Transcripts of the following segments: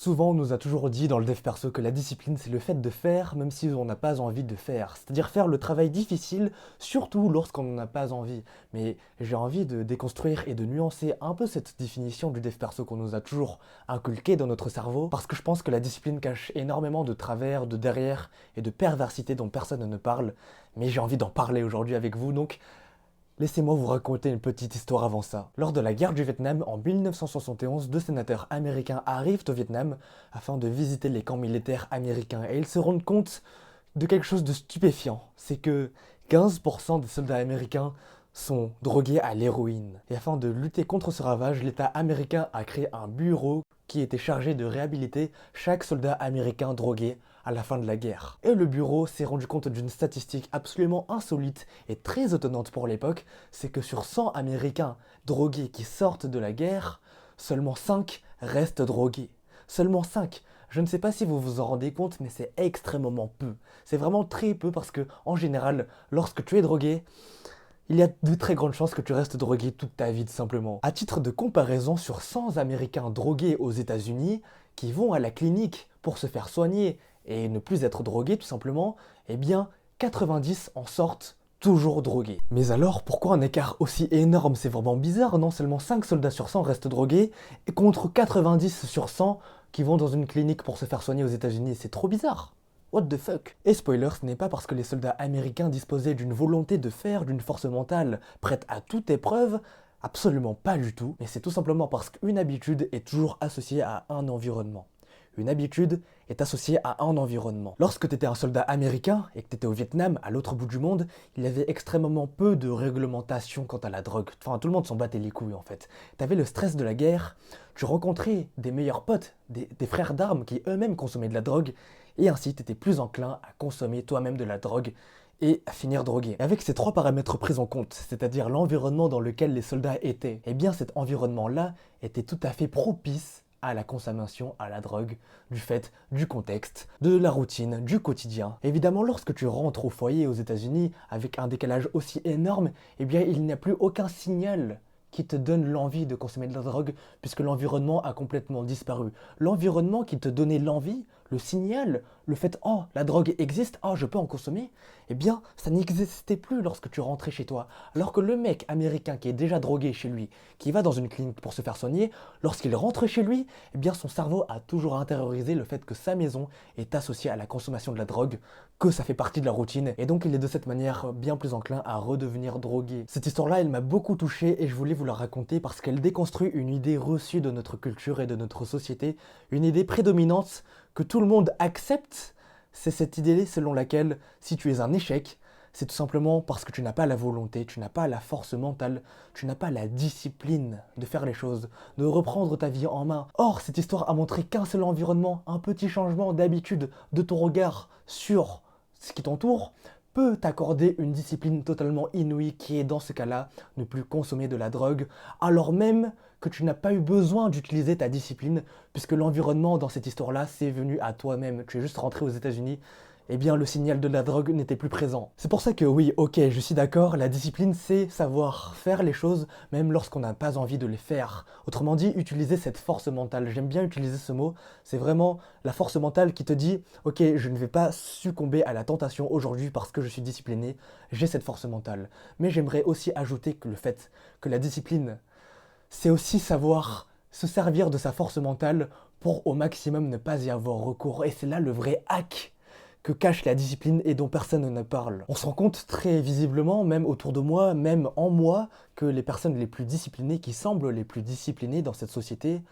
Souvent, on nous a toujours dit dans le dev perso que la discipline, c'est le fait de faire même si on n'a pas envie de faire. C'est-à-dire faire le travail difficile, surtout lorsqu'on n'en a pas envie. Mais j'ai envie de déconstruire et de nuancer un peu cette définition du dev perso qu'on nous a toujours inculquée dans notre cerveau, parce que je pense que la discipline cache énormément de travers, de derrière et de perversité dont personne ne parle. Mais j'ai envie d'en parler aujourd'hui avec vous, donc laissez-moi vous raconter une petite histoire avant ça. Lors de la guerre du Vietnam en 1971, deux sénateurs américains arrivent au Vietnam afin de visiter les camps militaires américains et ils se rendent compte de quelque chose de stupéfiant. C'est que 15% des soldats américains sont drogués à l'héroïne. Et afin de lutter contre ce ravage, l'État américain a créé un bureau qui était chargé de réhabiliter chaque soldat américain drogué à la fin de la guerre. Et le bureau s'est rendu compte d'une statistique absolument insolite et très étonnante pour l'époque, c'est que sur 100 Américains drogués qui sortent de la guerre, seulement 5 restent drogués. Seulement 5. Je ne sais pas si vous vous en rendez compte, mais c'est extrêmement peu. C'est vraiment très peu parce que, en général, lorsque tu es drogué, il y a de très grandes chances que tu restes drogué toute ta vie, tout simplement. À titre de comparaison, sur 100 Américains drogués aux États-Unis qui vont à la clinique pour se faire soigner et ne plus être drogués, tout simplement, eh bien, 90 en sortent toujours drogués. Mais alors, pourquoi un écart aussi énorme? C'est vraiment bizarre, non? Seulement 5 soldats sur 100 restent drogués, et contre 90 sur 100 qui vont dans une clinique pour se faire soigner aux États-Unis. C'est trop bizarre. What the fuck? Et spoiler, ce n'est pas parce que les soldats américains disposaient d'une volonté de faire, d'une force mentale prête à toute épreuve, absolument pas du tout, mais c'est tout simplement parce qu'une habitude est toujours associée à un environnement. Une habitude est associée à un environnement. Lorsque tu étais un soldat américain et que tu étais au Vietnam, à l'autre bout du monde, il y avait extrêmement peu de réglementation quant à la drogue. Enfin, tout le monde s'en battait les couilles en fait. Tu avais le stress de la guerre, tu rencontrais des meilleurs potes, des frères d'armes qui eux-mêmes consommaient de la drogue, et ainsi tu étais plus enclin à consommer toi-même de la drogue et à finir drogué. Et avec ces trois paramètres pris en compte, c'est-à-dire l'environnement dans lequel les soldats étaient, eh bien cet environnement-là était tout à fait propice à la consommation, à la drogue, du fait du contexte, de la routine, du quotidien. Évidemment, lorsque tu rentres au foyer aux États-Unis avec un décalage aussi énorme, eh bien il n'y a plus aucun signal qui te donne l'envie de consommer de la drogue, puisque l'environnement a complètement disparu. L'environnement qui te donnait l'envie, le signal, le fait «Oh, la drogue existe, oh, je peux en consommer», eh bien, ça n'existait plus lorsque tu rentrais chez toi. Alors que le mec américain qui est déjà drogué chez lui, qui va dans une clinique pour se faire soigner, lorsqu'il rentre chez lui, eh bien, son cerveau a toujours intériorisé le fait que sa maison est associée à la consommation de la drogue, que ça fait partie de la routine, et donc il est de cette manière bien plus enclin à redevenir drogué. Cette histoire-là, elle m'a beaucoup touché et je voulais vous la raconter parce qu'elle déconstruit une idée reçue de notre culture et de notre société, une idée prédominante que tout le monde accepte. C'est cette idée selon laquelle si tu es un échec, c'est tout simplement parce que tu n'as pas la volonté, tu n'as pas la force mentale, tu n'as pas la discipline de faire les choses, de reprendre ta vie en main. Or, cette histoire a montré qu'un seul environnement, un petit changement d'habitude de ton regard sur ce qui t'entoure, peut t'accorder une discipline totalement inouïe qui est dans ce cas-là ne plus consommer de la drogue, alors même que tu n'as pas eu besoin d'utiliser ta discipline, puisque l'environnement dans cette histoire-là, c'est venu à toi-même. Tu es juste rentré aux États-Unis, eh bien le signal de la drogue n'était plus présent. C'est pour ça que oui, ok, je suis d'accord, la discipline c'est savoir faire les choses même lorsqu'on n'a pas envie de les faire. Autrement dit, utiliser cette force mentale. J'aime bien utiliser ce mot, c'est vraiment la force mentale qui te dit ok, je ne vais pas succomber à la tentation aujourd'hui parce que je suis discipliné, j'ai cette force mentale. Mais j'aimerais aussi ajouter que le fait que la discipline, c'est aussi savoir se servir de sa force mentale pour au maximum ne pas y avoir recours. Et c'est là le vrai hack que cache la discipline et dont personne ne parle. On se rend compte très visiblement, même autour de moi, même en moi, que les personnes les plus disciplinées, qui semblent les plus disciplinées dans cette société,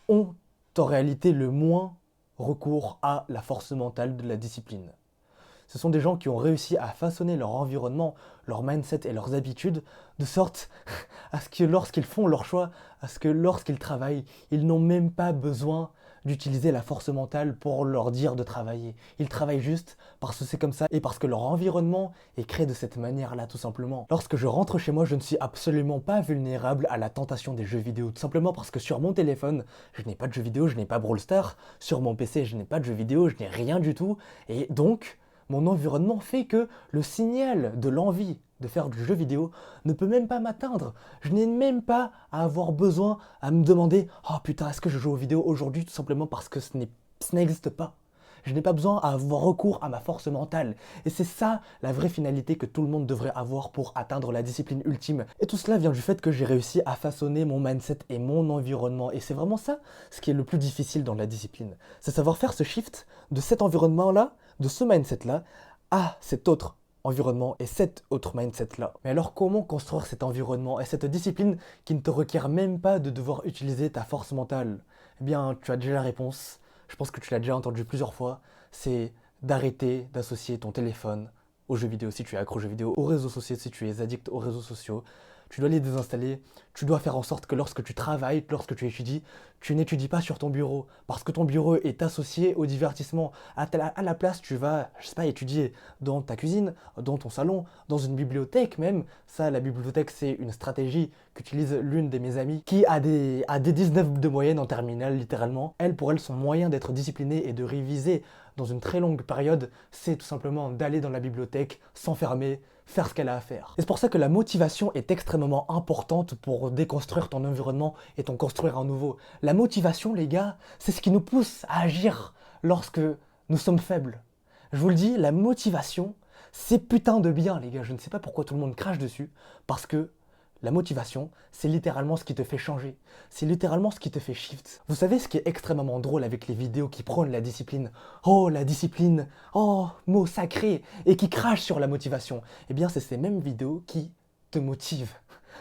ont en réalité le moins recours à la force mentale de la discipline. Ce sont des gens qui ont réussi à façonner leur environnement, leur mindset et leurs habitudes de sorte à ce que lorsqu'ils font leur choix, à ce que lorsqu'ils travaillent, ils n'ont même pas besoin d'utiliser la force mentale pour leur dire de travailler. Ils travaillent juste parce que c'est comme ça et parce que leur environnement est créé de cette manière-là tout simplement. Lorsque je rentre chez moi, je ne suis absolument pas vulnérable à la tentation des jeux vidéo, tout simplement parce que sur mon téléphone, je n'ai pas de jeux vidéo, je n'ai pas Brawl Stars, sur mon PC, je n'ai pas de jeux vidéo, je n'ai rien du tout, et donc mon environnement fait que le signal de l'envie de faire du jeu vidéo ne peut même pas m'atteindre. Je n'ai même pas à avoir besoin à me demander « Oh putain, est-ce que je joue aux vidéos aujourd'hui ?» tout simplement parce que ça n'existe pas. Je n'ai pas besoin à avoir recours à ma force mentale. Et c'est ça la vraie finalité que tout le monde devrait avoir pour atteindre la discipline ultime. Et tout cela vient du fait que j'ai réussi à façonner mon mindset et mon environnement. Et c'est vraiment ça ce qui est le plus difficile dans la discipline. C'est savoir faire ce shift de cet environnement-là, de ce mindset-là, à cet autre environnement et cet autre mindset-là. Mais alors comment construire cet environnement et cette discipline qui ne te requiert même pas de devoir utiliser ta force mentale? Eh bien, tu as déjà la réponse. Je pense que tu l'as déjà entendu plusieurs fois, c'est d'arrêter d'associer ton téléphone aux jeux vidéo si tu es accro aux jeux vidéo, aux réseaux sociaux si tu es addict aux réseaux sociaux. Tu dois les désinstaller, tu dois faire en sorte que lorsque tu travailles, lorsque tu étudies, tu n'étudies pas sur ton bureau, parce que ton bureau est associé au divertissement. À la place, tu vas, je sais pas, étudier dans ta cuisine, dans ton salon, dans une bibliothèque même. Ça, la bibliothèque, c'est une stratégie qu'utilise l'une de mes amies, qui a des 19 de moyenne en terminale, littéralement. Elle, pour elle, son moyen d'être disciplinée et de réviser dans une très longue période, c'est tout simplement d'aller dans la bibliothèque, s'enfermer, faire ce qu'elle a à faire. Et c'est pour ça que la motivation est extrêmement importante pour déconstruire ton environnement et t'en construire un nouveau. La motivation, les gars, c'est ce qui nous pousse à agir lorsque nous sommes faibles. Je vous le dis, la motivation, c'est putain de bien, les gars. Je ne sais pas pourquoi tout le monde crache dessus, parce que la motivation, c'est littéralement ce qui te fait changer. C'est littéralement ce qui te fait shift. Vous savez ce qui est extrêmement drôle avec les vidéos qui prônent la discipline? Oh, la discipline! Oh, mot sacré! Et qui crachent sur la motivation. Eh bien, c'est ces mêmes vidéos qui te motivent.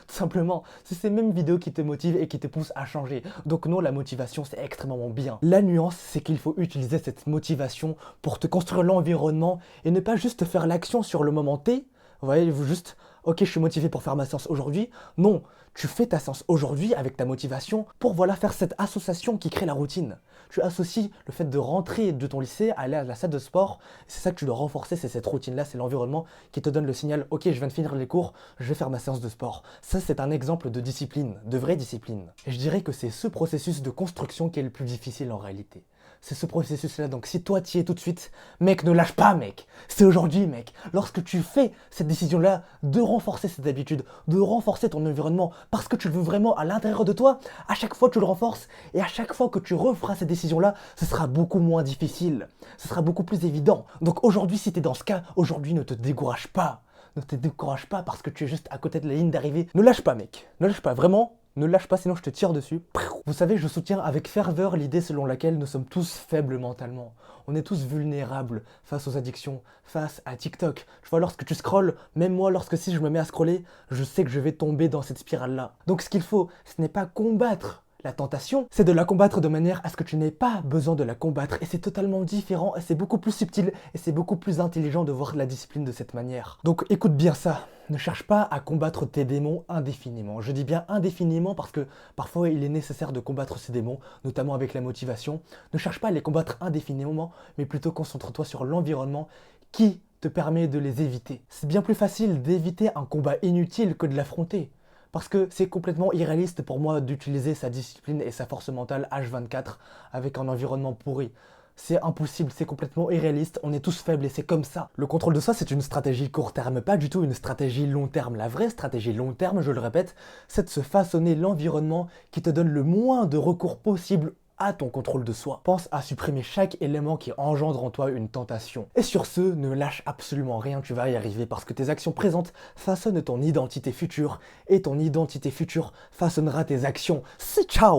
Tout simplement, c'est ces mêmes vidéos qui te motivent et qui te poussent à changer. Donc non, la motivation, c'est extrêmement bien. La nuance, c'est qu'il faut utiliser cette motivation pour te construire l'environnement et ne pas juste faire l'action sur le moment T. Vous voyez, vous juste, ok, je suis motivé pour faire ma séance aujourd'hui. Non, tu fais ta séance aujourd'hui avec ta motivation pour voilà faire cette association qui crée la routine. Tu associes le fait de rentrer de ton lycée, aller à la salle de sport. C'est ça que tu dois renforcer, c'est cette routine-là, c'est l'environnement qui te donne le signal, ok, je viens de finir les cours, je vais faire ma séance de sport. Ça, c'est un exemple de discipline, de vraie discipline. Et je dirais que c'est ce processus de construction qui est le plus difficile en réalité. C'est ce processus-là, donc si toi t'y es tout de suite, mec, ne lâche pas, mec. C'est aujourd'hui, mec. Lorsque tu fais cette décision-là de renforcer cette habitude, de renforcer ton environnement, parce que tu le veux vraiment à l'intérieur de toi, à chaque fois tu le renforces, et à chaque fois que tu referas cette décision-là, ce sera beaucoup moins difficile. Ce sera beaucoup plus évident. Donc aujourd'hui, si t'es dans ce cas, aujourd'hui, ne te décourage pas. Ne te décourage pas parce que tu es juste à côté de la ligne d'arrivée. Ne lâche pas, mec. Ne lâche pas, vraiment. Ne lâche pas, sinon je te tire dessus. Vous savez, je soutiens avec ferveur l'idée selon laquelle nous sommes tous faibles mentalement. On est tous vulnérables face aux addictions, face à TikTok. Je vois, lorsque tu scrolles, même moi, lorsque si je me mets à scroller, je sais que je vais tomber dans cette spirale-là. Donc ce qu'il faut, ce n'est pas combattre la tentation, c'est de la combattre de manière à ce que tu n'aies pas besoin de la combattre. Et c'est totalement différent, et c'est beaucoup plus subtil, et c'est beaucoup plus intelligent de voir la discipline de cette manière. Donc écoute bien ça. Ne cherche pas à combattre tes démons indéfiniment. Je dis bien indéfiniment parce que parfois il est nécessaire de combattre ces démons, notamment avec la motivation. Ne cherche pas à les combattre indéfiniment, mais plutôt concentre-toi sur l'environnement qui te permet de les éviter. C'est bien plus facile d'éviter un combat inutile que de l'affronter. Parce que c'est complètement irréaliste pour moi d'utiliser sa discipline et sa force mentale H24 avec un environnement pourri. C'est impossible, c'est complètement irréaliste, on est tous faibles et c'est comme ça. Le contrôle de soi, c'est une stratégie court terme, pas du tout une stratégie long terme. La vraie stratégie long terme, je le répète, c'est de se façonner l'environnement qui te donne le moins de recours possible à ton contrôle de soi. Pense à supprimer chaque élément qui engendre en toi une tentation. Et sur ce, ne lâche absolument rien, tu vas y arriver parce que tes actions présentes façonnent ton identité future et ton identité future façonnera tes actions. C'est ciao!